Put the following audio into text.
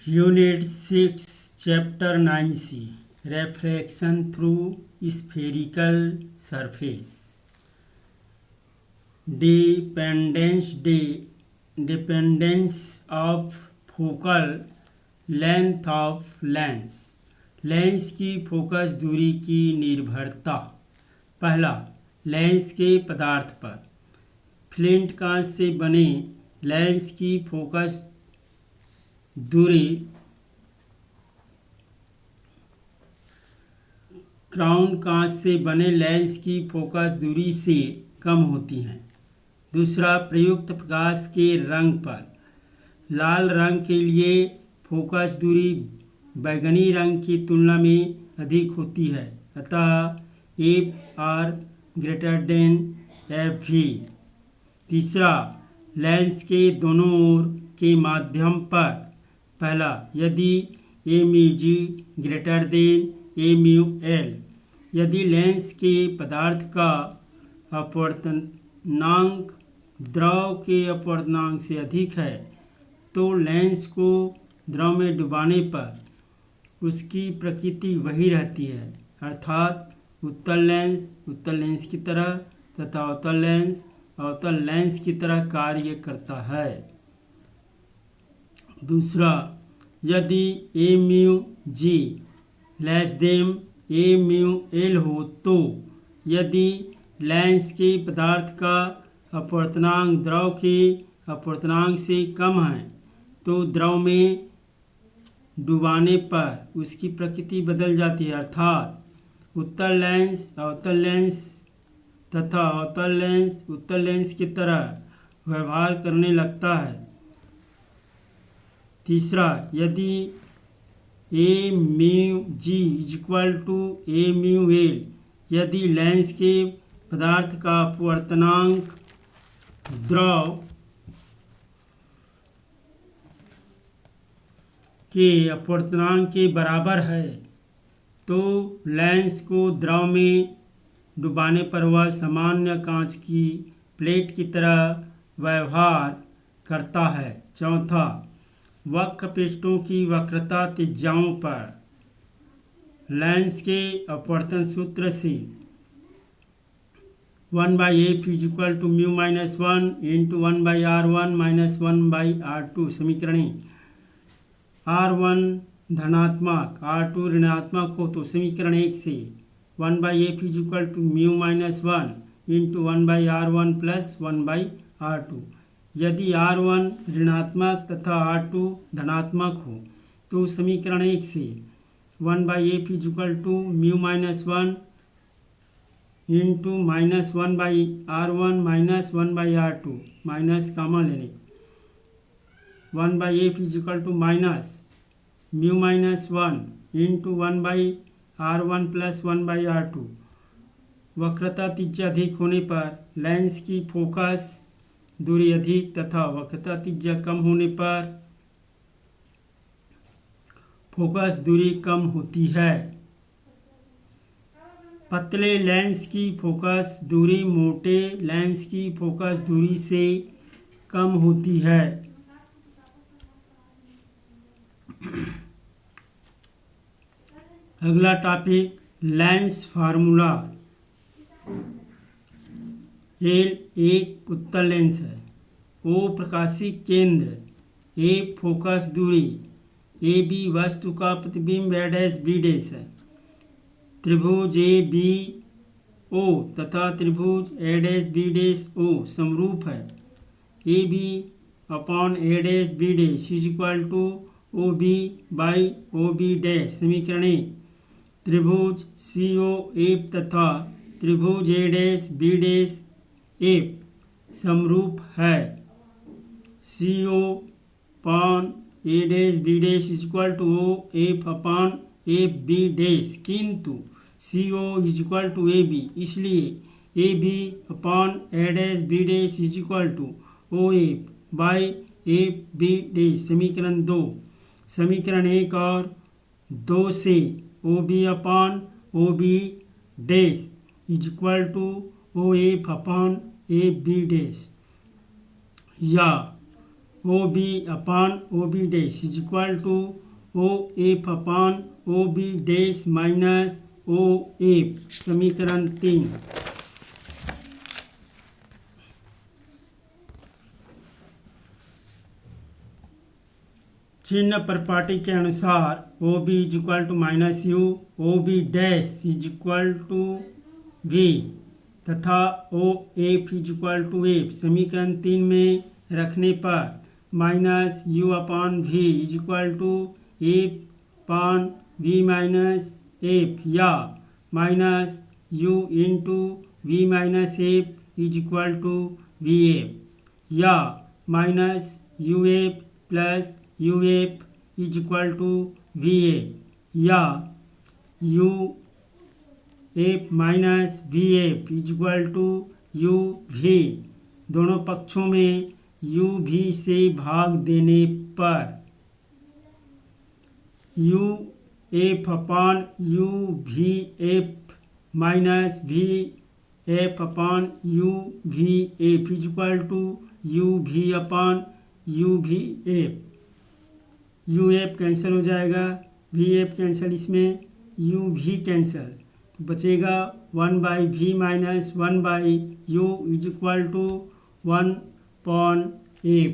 Unit 6 chapter 9C refraction through spherical surface dependence of focal length of lens. Lens की focus दूरी की निर्भरता। पहला, लेंस के पदार्थ पर। फ्लिंट कांच से बने लेंस की फोकस दूरी क्राउन कांच से बने लेंस की फोकस दूरी से कम होती है। दूसरा, प्रयुक्त प्रकाश के रंग पर। लाल रंग के लिए फोकस दूरी बैंगनी रंग की तुलना में अधिक होती है, अतः F R greater than F V. तीसरा, लेंस के दोनों ओर के माध्यम पर। पहला, यदि ए mu G greater than A mu L, यदि लेंस के पदार्थ का अपवर्तनांक द्रव के अपवर्तनांक से अधिक है तो लेंस को द्रव में डुबाने पर उसकी प्रकृति वही रहती है, अर्थात उत्तल लेंस की तरह तथा अवतल लेंस की तरह कार्य करता है। दूसरा, यदि ए mu ji less than A mu L हो तो यदि लेंस के पदार्थ का अपवर्तनांक द्रव के अपवर्तनांक से कम है तो द्रव में डुबाने पर उसकी प्रकृति बदल जाती है, अर्थात उत्तल लेंस अवतल लेंस तथा अवतल लेंस उत्तल लेंस की तरह व्यवहार करने लगता है। तीसरा, यदि ए mu g is equal to a mu L, यदि लेंस के पदार्थ का अपवर्तनांक द्रव के अपवर्तनांक के बराबर है तो लेंस को द्रव में डुबाने पर वह सामान्य कांच की प्लेट की तरह व्यवहार करता है। चौथा, वक्र पृष्ठों की वक्रता त्रिज्याओं पर। लेंस के अपवर्तन सूत्र से 1/f is equal to mu minus 1 into 1/r1 minus 1/r2 समीकरण। r1 धनात्मक r2 ऋणात्मक हो तो समीकरण 1 से 1/f is equal to mu minus 1 into 1/r1 plus 1/r2। यदि r1 ऋणात्मक तथा r2 धनात्मक हो तो समीकरण 1 से 1/f is equal to mu minus 1 into minus 1/r1 minus 1/r2 minus comma लेने 1/f is equal to minus mu minus 1 into 1/r1 plus 1/r2। वक्रता त्रिज्या अधिक होने पर लेंस की फोकस दूरी अधिक तथा वक्रता त्रिज्या कम होने पर फोकस दूरी कम होती है। पतले लेंस की फोकस दूरी मोटे लेंस की फोकस दूरी से कम होती है। अगला टॉपिक, लेंस फार्मूला। एल एक उत्तल लेंस है, ओ प्रकाशीय केंद्र, ए फोकस दूरी, ए बी वस्तु का प्रतिबिंब ए डैश बी डैश है। त्रिभुज ए बी ओ तथा त्रिभुज A dash B dash O समरूप है। A B upon A dash B dash is equal to O B by O B dash समीकरण। त्रिभुज सी ओ एफ तथा त्रिभुज A dash B dash F समरूप है। C O upon A dash B dash is equal to O F upon F B dash, किंतु C O is equal to A B, इसलिए A B upon A dash B dash is equal to O F by F B dash समीकरण 2। समीकरण 1 और 2 से O B upon O B dash is equal to O F upon F B dash या O B upon O B dash is equal to O F upon O B dash minus O F. समीकरण 3। चिन्ह परिपाटी के अनुसार O B is equal to minus u, O B dash is equal to v तथा O F is equal to f. समीकरण 3 में रखने पर minus u upon v is equal to f upon v minus f या minus u into v minus f is equal to v f या minus u f plus u f is equal to v f या u f minus V F is equal to you v. दोनों पक्षों में u v से भाग देने पर U F upon U V F minus we F upon U V F is equal to you V upon U V F. U F cancel हो जाएगा, V F cancel, इसमें यू भी कैंसिल, तो बचेगा 1/v minus 1/u is equal to 1/f।